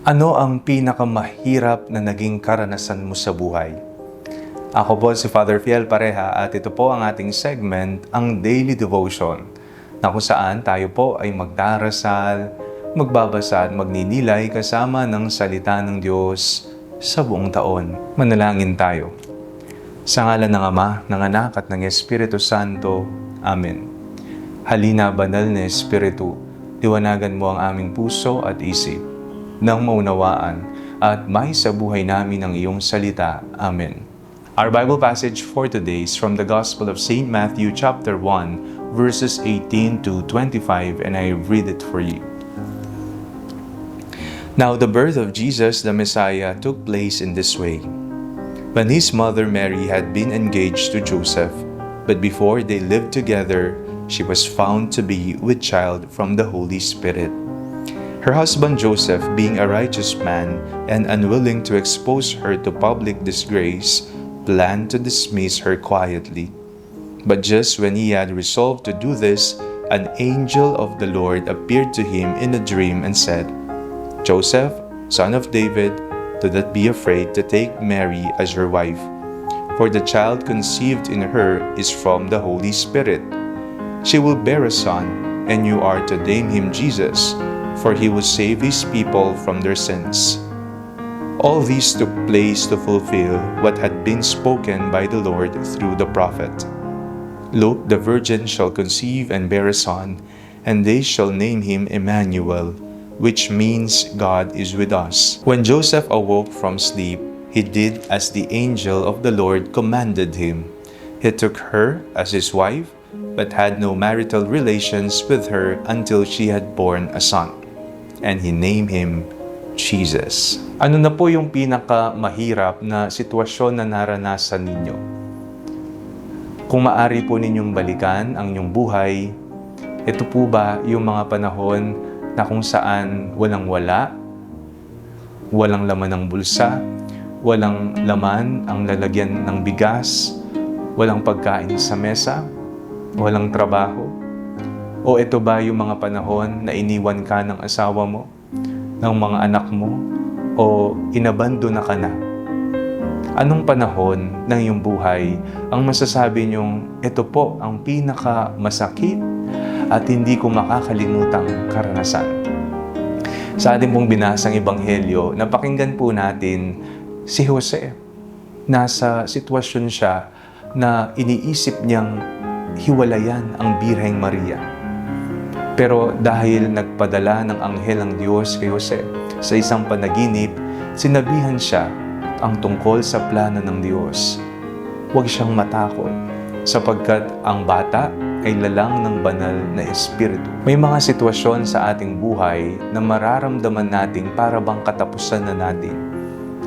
Ano ang pinakamahirap na naging karanasan mo sa buhay? Ako po si Father Fiel Pareha at ito po ang ating segment, ang Daily Devotion, na kung saan tayo po ay magdarasal, magbabasa at magninilay kasama ng salita ng Diyos sa buong taon. Manalangin tayo. Sa ngalan ng Ama, ng Anak at ng Espiritu Santo. Amen. Halina, banal na Espiritu, liwanagan mo ang aming puso at isip, nang maunawaan at may sa buhay namin ang iyong salita. Amen. Our Bible passage for today is from the Gospel of St. Matthew chapter 1, verses 18 to 25, and I read it for you. Now the birth of Jesus the Messiah took place in this way. When his mother Mary had been engaged to Joseph, but before they lived together, she was found to be with child from the Holy Spirit. Her husband Joseph, being a righteous man and unwilling to expose her to public disgrace, planned to dismiss her quietly. But just when he had resolved to do this, an angel of the Lord appeared to him in a dream and said, "Joseph, son of David, do not be afraid to take Mary as your wife, for the child conceived in her is from the Holy Spirit. She will bear a son, and you are to name him Jesus, for he will save his people from their sins." All these took place to fulfill what had been spoken by the Lord through the prophet. "Look, the virgin shall conceive and bear a son, and they shall name him Emmanuel," which means God is with us. When Joseph awoke from sleep, he did as the angel of the Lord commanded him. He took her as his wife, but had no marital relations with her until she had borne a son. And he named him Jesus. Ano na po yung pinakamahirap na sitwasyon na naranasan ninyo? Kung maaari po ninyong balikan ang inyong buhay, ito po ba yung mga panahon na kung saan walang-wala, walang laman ng bulsa, walang laman ang lalagyan ng bigas, walang pagkain sa mesa, walang trabaho? O ito ba yung mga panahon na iniwan ka ng asawa mo, ng mga anak mo, o inabandona ka na? Anong panahon ng iyong buhay ang masasabi niyong ito po ang pinakamasakit at hindi ko makakalimutang karanasan? Sa ating pong binasang Ebanghelyo, napakinggan po natin si Jose. Nasa sitwasyon siya na iniisip niyang hiwalayan ang Birheng Maria. Pero dahil nagpadala ng anghel ng Diyos kay Jose sa isang panaginip, sinabihan siya ang tungkol sa plano ng Diyos. Huwag siyang matakot, sapagkat ang bata ay lalang ng banal na espiritu. May mga sitwasyon sa ating buhay na mararamdaman natin para bang katapusan na natin,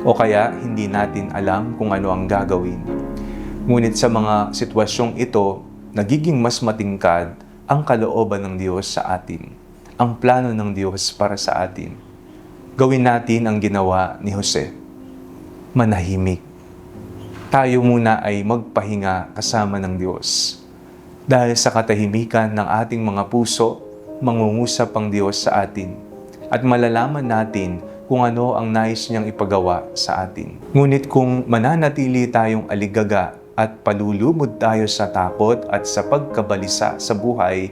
o kaya hindi natin alam kung ano ang gagawin. Ngunit sa mga sitwasyong ito, nagiging mas matingkad ang kalooban ng Diyos sa atin, ang plano ng Diyos para sa atin. Gawin natin ang ginawa ni Jose. Manahimik. Tayo muna ay magpahinga kasama ng Diyos. Dahil sa katahimikan ng ating mga puso, mangungusap ang Diyos sa atin at malalaman natin kung ano ang nais niyang ipagawa sa atin. Ngunit kung mananatili tayong aligaga at palulubod tayo sa takot at sa pagkabalisa sa buhay,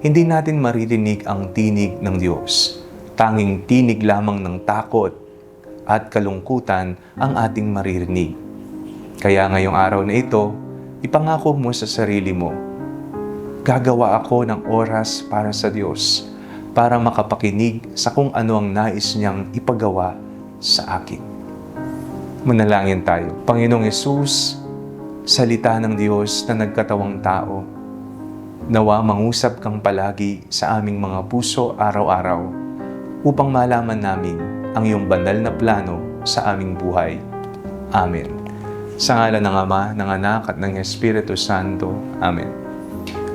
hindi natin maririnig ang tinig ng Diyos. Tanging tinig lamang ng takot at kalungkutan ang ating maririnig. Kaya ngayong araw na ito, ipangako mo sa sarili mo, gagawa ako ng oras para sa Diyos, para makapakinig sa kung ano ang nais niyang ipagawa sa akin. Manalangin tayo. Panginoong Hesus, salita ng Diyos na nagkatawang tao, nawa mangusap kang palagi sa aming mga puso araw-araw upang malaman namin ang iyong banal na plano sa aming buhay. Amen. Sa ngalan ng Ama, ng Anak at ng Espiritu Santo. Amen.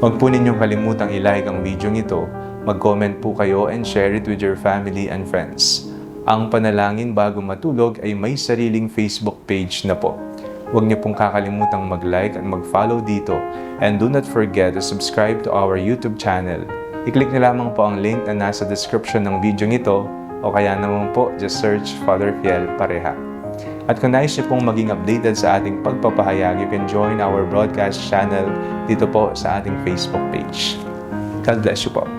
Huwag po ninyong kalimutang i-like ang video ito, mag-comment po kayo and share it with your family and friends. Ang Panalangin Bago Matulog ay may sariling Facebook page na po. Huwag niyo pong kakalimutang mag-like at mag-follow dito. And do not forget to subscribe to our YouTube channel. I-click na lamang po ang link na nasa description ng video nito o kaya naman po just search Father Fiel Pareha. At kung nais niyo pong maging updated sa ating pagpapahayag, you can join our broadcast channel dito po sa ating Facebook page. God bless you po.